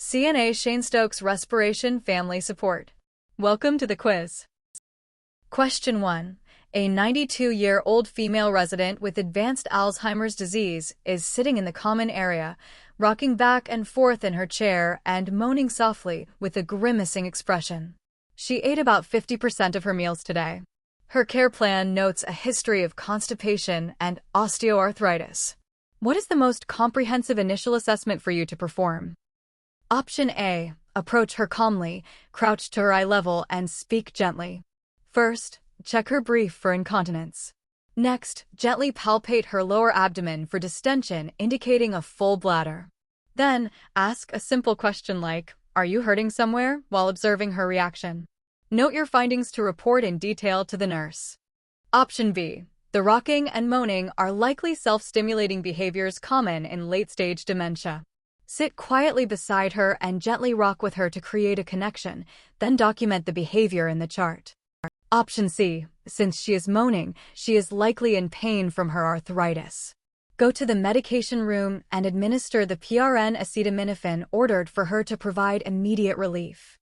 CNA Cheyne-Stokes Respiration Family Support. Welcome to the quiz. Question 1. A 92-year-old female resident with advanced Alzheimer's disease is sitting in the common area, rocking back and forth in her chair and moaning softly with a grimacing expression. She ate about 50% of her meals today. Her care plan notes a history of constipation and osteoarthritis. What is the most comprehensive initial assessment for you to perform? Option A. Approach her calmly, crouch to her eye level, and speak gently. First, check her brief for incontinence. Next, gently palpate her lower abdomen for distension, indicating a full bladder. Then, ask a simple question like, "Are you hurting somewhere?" while observing her reaction. Note your findings to report in detail to the nurse. Option B. The rocking and moaning are likely self-stimulating behaviors common in late-stage dementia. Sit quietly beside her and gently rock with her to create a connection, then document the behavior in the chart. Option C. Since she is moaning, she is likely in pain from her arthritis. Go to the medication room and administer the PRN acetaminophen ordered for her to provide immediate relief.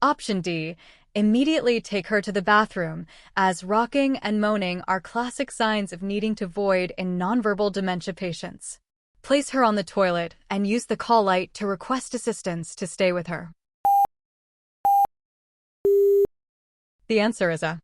Option D. Immediately take her to the bathroom, as rocking and moaning are classic signs of needing to void in nonverbal dementia patients. Place her on the toilet and use the call light to request assistance to stay with her. The answer is A.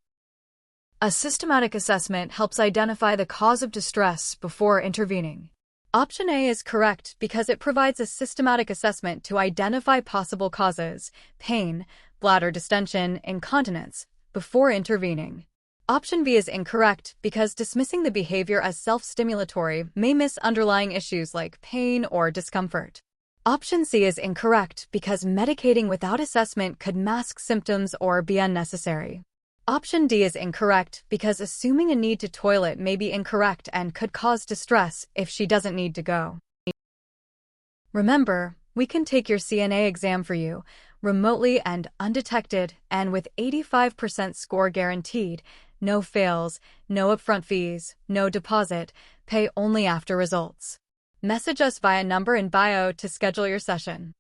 A systematic assessment helps identify the cause of distress before intervening. Option A is correct because it provides a systematic assessment to identify possible causes, pain, bladder distension, incontinence, before intervening. Option B is incorrect because dismissing the behavior as self-stimulatory may miss underlying issues like pain or discomfort. Option C is incorrect because medicating without assessment could mask symptoms or be unnecessary. Option D is incorrect because assuming a need to toilet may be incorrect and could cause distress if she doesn't need to go. Remember, we can take your CNA exam for you, remotely and undetected, and with 85% score guaranteed. No fails, no upfront fees, no deposit, pay only after results. Message us via number in bio to schedule your session.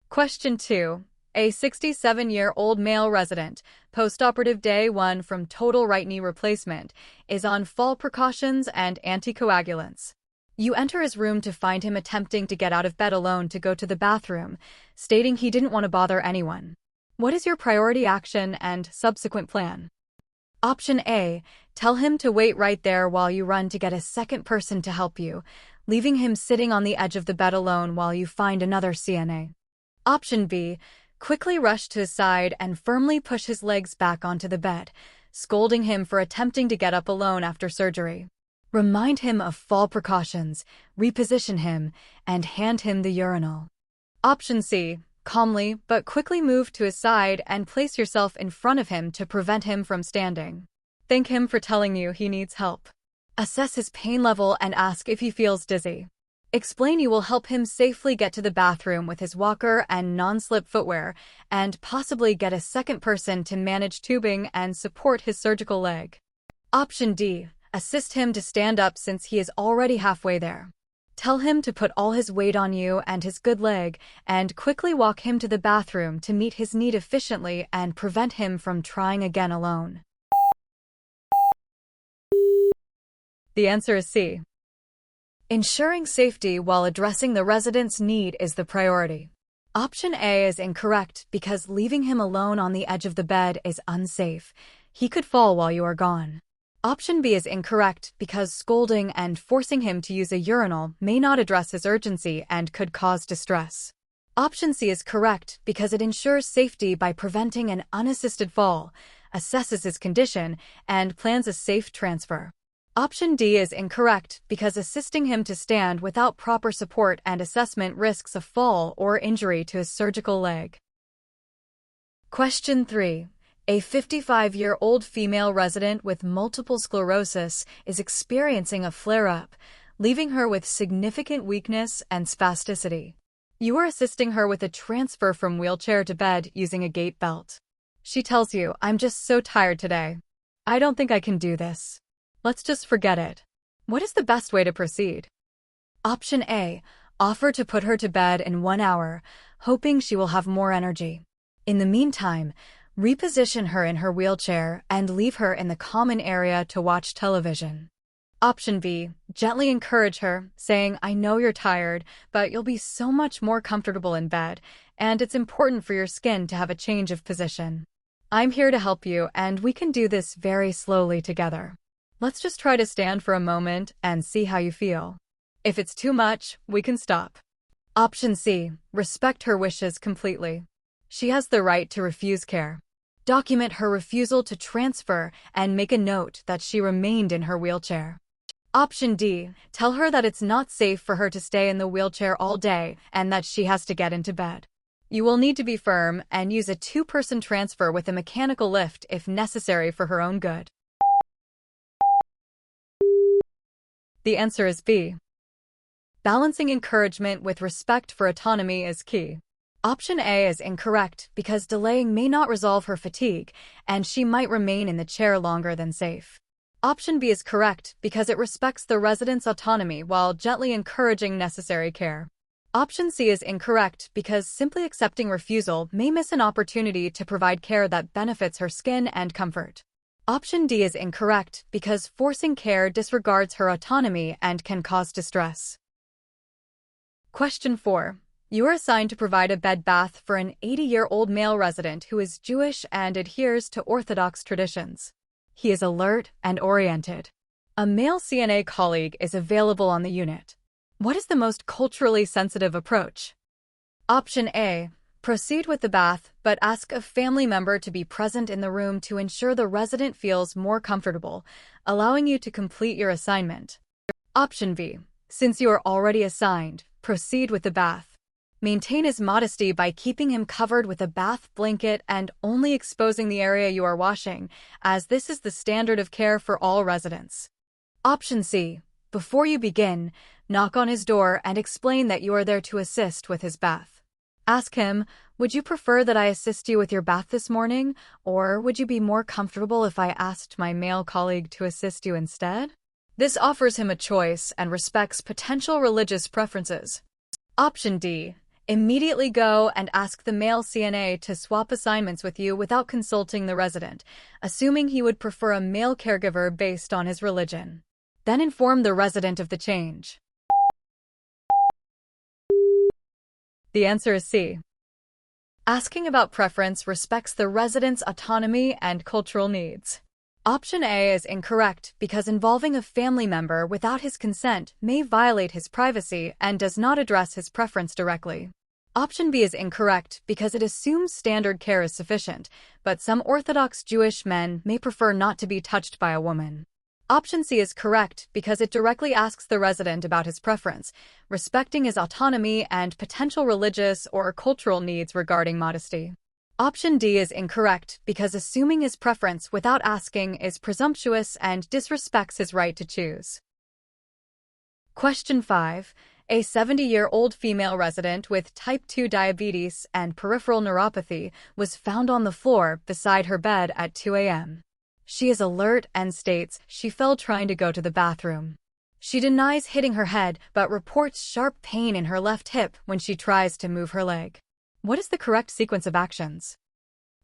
Question 2. A 67-year-old male resident, postoperative day 1 from total right knee replacement, is on fall precautions and anticoagulants. You enter his room to find him attempting to get out of bed alone to go to the bathroom, stating he didn't want to bother anyone. What is your priority action and subsequent plan? Option A. Tell him to wait right there while you run to get a second person to help you, leaving him sitting on the edge of the bed alone while you find another CNA. Option B. Quickly rush to his side and firmly push his legs back onto the bed, scolding him for attempting to get up alone after surgery. Remind him of fall precautions, reposition him, and hand him the urinal. Option C. Calmly but quickly move to his side and place yourself in front of him to prevent him from standing. Thank him for telling you he needs help. Assess his pain level and ask if he feels dizzy. Explain you will help him safely get to the bathroom with his walker and non-slip footwear, and possibly get a second person to manage tubing and support his surgical leg. Option D. Assist him to stand up since he is already halfway there. Tell him to put all his weight on you and his good leg, and quickly walk him to the bathroom to meet his need efficiently and prevent him from trying again alone. The answer is C. Ensuring safety while addressing the resident's need is the priority. Option A is incorrect because leaving him alone on the edge of the bed is unsafe. He could fall while you are gone. Option B is incorrect because scolding and forcing him to use a urinal may not address his urgency and could cause distress. Option C is correct because it ensures safety by preventing an unassisted fall, assesses his condition, and plans a safe transfer. Option D is incorrect because assisting him to stand without proper support and assessment risks a fall or injury to his surgical leg. Question 3. A 55-year-old female resident with multiple sclerosis is experiencing a flare-up, leaving her with significant weakness and spasticity. You are assisting her with a transfer from wheelchair to bed using a gait belt. She tells you, "I'm just so tired today. I don't think I can do this. Let's just forget it." What is the best way to proceed? Option A. Offer to put her to bed in 1 hour, hoping she will have more energy. In the meantime, reposition her in her wheelchair and leave her in the common area to watch television. Option B, gently encourage her, saying, "I know you're tired, but you'll be so much more comfortable in bed, and it's important for your skin to have a change of position. I'm here to help you, and we can do this very slowly together. Let's just try to stand for a moment and see how you feel. If it's too much, we can stop." Option C, respect her wishes completely. She has the right to refuse care. Document her refusal to transfer and make a note that she remained in her wheelchair. Option D, tell her that it's not safe for her to stay in the wheelchair all day and that she has to get into bed. You will need to be firm and use a two-person transfer with a mechanical lift if necessary for her own good. The answer is B. Balancing encouragement with respect for autonomy is key. Option A is incorrect because delaying may not resolve her fatigue, and she might remain in the chair longer than safe. Option B is correct because it respects the resident's autonomy while gently encouraging necessary care. Option C is incorrect because simply accepting refusal may miss an opportunity to provide care that benefits her skin and comfort. Option D is incorrect because forcing care disregards her autonomy and can cause distress. Question 4. You are assigned to provide a bed bath for an 80-year-old male resident who is Jewish and adheres to Orthodox traditions. He is alert and oriented. A male CNA colleague is available on the unit. What is the most culturally sensitive approach? Option A. Proceed with the bath, but ask a family member to be present in the room to ensure the resident feels more comfortable, allowing you to complete your assignment. Option B. Since you are already assigned, proceed with the bath. Maintain his modesty by keeping him covered with a bath blanket and only exposing the area you are washing, as this is the standard of care for all residents. Option C. Before you begin, knock on his door and explain that you are there to assist with his bath. Ask him, "Would you prefer that I assist you with your bath this morning, or would you be more comfortable if I asked my male colleague to assist you instead?" This offers him a choice and respects potential religious preferences. Option D. Immediately go and ask the male CNA to swap assignments with you without consulting the resident, assuming he would prefer a male caregiver based on his religion. Then inform the resident of the change. The answer is C. Asking about preference respects the resident's autonomy and cultural needs. Option A is incorrect because involving a family member without his consent may violate his privacy and does not address his preference directly. Option B is incorrect because it assumes standard care is sufficient, but some Orthodox Jewish men may prefer not to be touched by a woman. Option C is correct because it directly asks the resident about his preference, respecting his autonomy and potential religious or cultural needs regarding modesty. Option D is incorrect because assuming his preference without asking is presumptuous and disrespects his right to choose. Question 5. A 70-year-old female resident with type 2 diabetes and peripheral neuropathy was found on the floor beside her bed at 2 a.m. She is alert and states she fell trying to go to the bathroom. She denies hitting her head but reports sharp pain in her left hip when she tries to move her leg. What is the correct sequence of actions?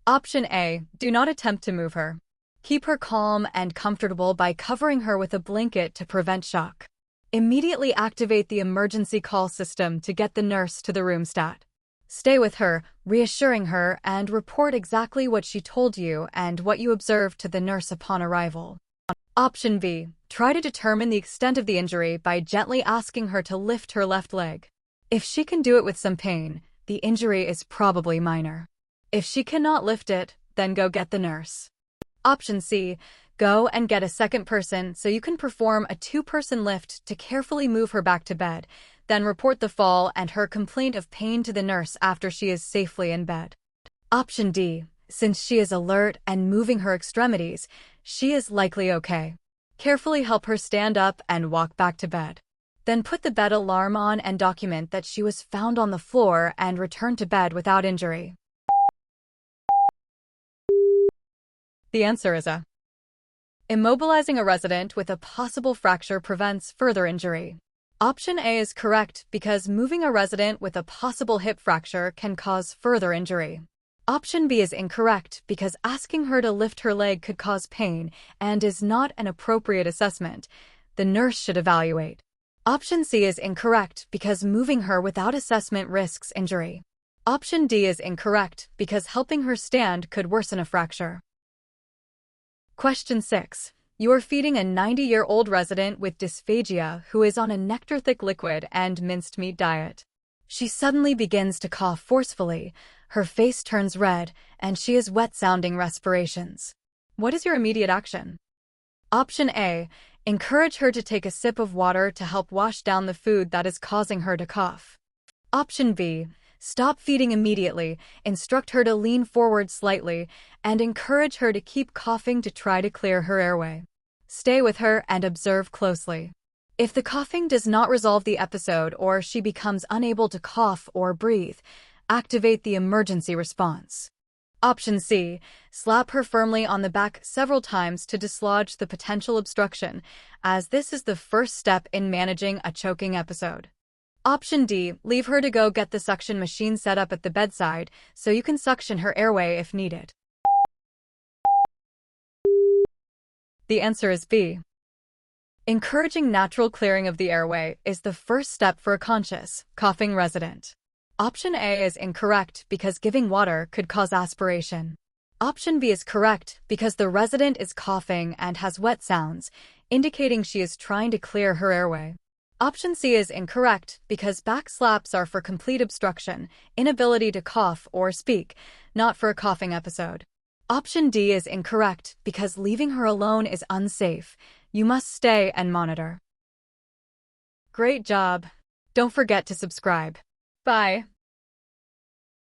Option A. Do not attempt to move her. Keep her calm and comfortable by covering her with a blanket to prevent shock. Immediately activate the emergency call system to get the nurse to the room stat. Stay with her, reassuring her, and report exactly what she told you and what you observed to the nurse upon arrival. Option B. Try to determine the extent of the injury by gently asking her to lift her left leg. If she can do it with some pain, the injury is probably minor. If she cannot lift it, then go get the nurse. Option C. Go and get a second person so you can perform a two-person lift to carefully move her back to bed, then report the fall and her complaint of pain to the nurse after she is safely in bed. Option D. Since she is alert and moving her extremities, she is likely okay. Carefully help her stand up and walk back to bed. Then put the bed alarm on and document that she was found on the floor and return to bed without injury. The answer is A. Immobilizing a resident with a possible fracture prevents further injury. Option A is correct because moving a resident with a possible hip fracture can cause further injury. Option B is incorrect because asking her to lift her leg could cause pain and is not an appropriate assessment. The nurse should evaluate. Option C is incorrect because moving her without assessment risks injury. Option D is incorrect because helping her stand could worsen a fracture. Question 6. You are feeding a 90-year-old resident with dysphagia who is on a nectar-thick liquid and minced meat diet. She suddenly begins to cough forcefully, her face turns red, and she has wet-sounding respirations. What is your immediate action? Option A. Encourage her to take a sip of water to help wash down the food that is causing her to cough. Option B. Stop feeding immediately, instruct her to lean forward slightly, and encourage her to keep coughing to try to clear her airway. Stay with her and observe closely. If the coughing does not resolve the episode or she becomes unable to cough or breathe, activate the emergency response. Option C. Slap her firmly on the back several times to dislodge the potential obstruction, as this is the first step in managing a choking episode. Option D. Leave her to go get the suction machine set up at the bedside so you can suction her airway if needed. The answer is B. Encouraging natural clearing of the airway is the first step for a conscious, coughing resident. Option A is incorrect because giving water could cause aspiration. Option B is correct because the resident is coughing and has wet sounds, indicating she is trying to clear her airway. Option C is incorrect because back slaps are for complete obstruction, inability to cough or speak, not for a coughing episode. Option D is incorrect because leaving her alone is unsafe. You must stay and monitor. Great job! Don't forget to subscribe. Bye.